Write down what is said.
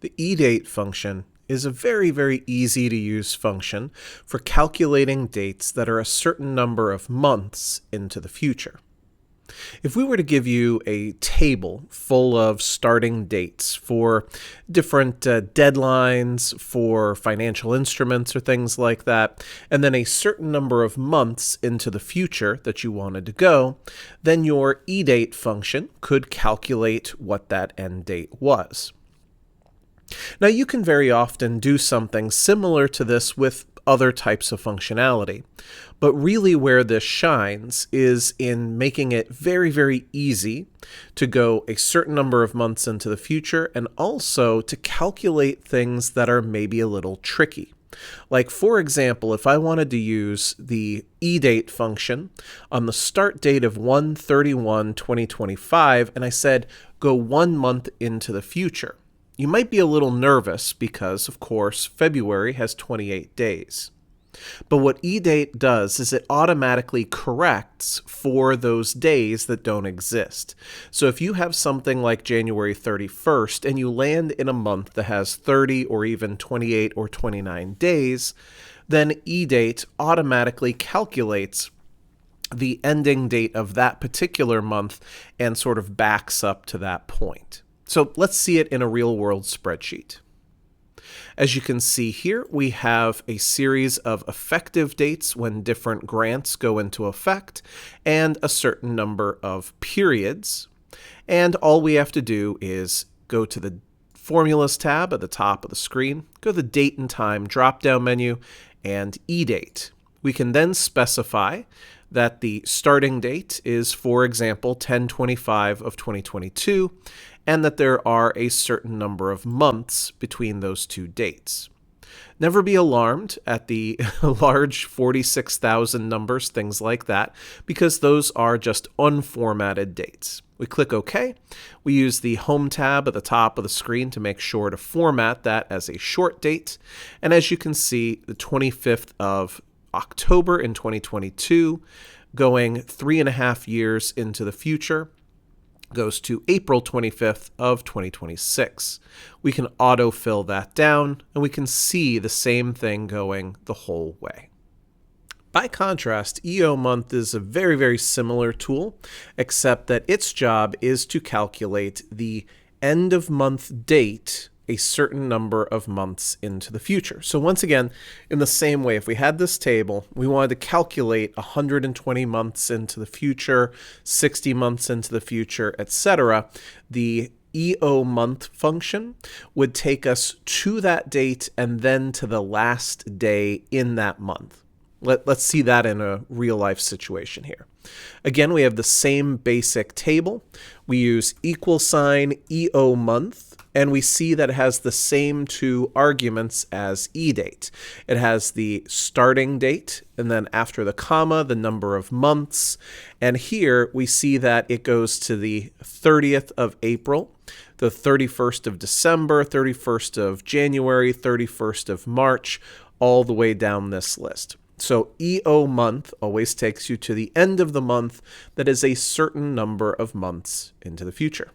The EDATE function is a very easy to use function for calculating dates that are a certain number of months into the future. If we were to give you a table full of starting dates for different deadlines for financial instruments or things like that, and then a certain number of months into the future that you wanted to go, then your EDATE function could calculate what that end date was. Now, you can very often do something similar to this with other types of functionality, but really where this shines is in making it very easy to go a certain number of months into the future and also to calculate things that are maybe a little tricky. Like, for example, if I wanted to use the EDATE function on the start date of 1/31/2025 and I said go 1 month into the future, you might be a little nervous because, of course, February has 28 days. But what EDATE does is it automatically corrects for those days that don't exist. So if you have something like January 31st and you land in a month that has 30 or even 28 or 29 days, then EDATE automatically calculates the ending date of that particular month and sort of backs up to that point. So let's see it in a real-world spreadsheet. As you can see here, we have a series of effective dates when different grants go into effect and a certain number of periods. And all we have to do is go to the Formulas tab at the top of the screen, go to the Date and Time drop-down menu, and EDATE. We can then specify that the starting date is, for example, 10/25 of 2022, and that there are a certain number of months between those two dates. Never be alarmed at the large 46,000 numbers, things like that, because those are just unformatted dates. We click OK. We use the Home tab at the top of the screen to make sure to format that as a short date. And as you can see, the 25th of October in 2022, going 3.5 years into the future, goes to April 25th of 2026. We can autofill that down, and we can see the same thing going the whole way. By contrast, EOMONTH is a very similar tool, except that its job is to calculate the end of month date a certain number of months into the future. So once again, in the same way, if we had this table, we wanted to calculate 120 months into the future, 60 months into the future, etc., the EOMONTH function would take us to that date and then to the last day in that month. Let's see that in a real-life situation here. Again, we have the same basic table. We use $EOMONTH, and we see that it has the same two arguments as EDATE. It has the starting date, and then after the comma, the number of months. And here we see that it goes to the 30th of April, the 31st of December, 31st of January, 31st of March, all the way down this list. So EOMONTH always takes you to the end of the month that is a certain number of months into the future.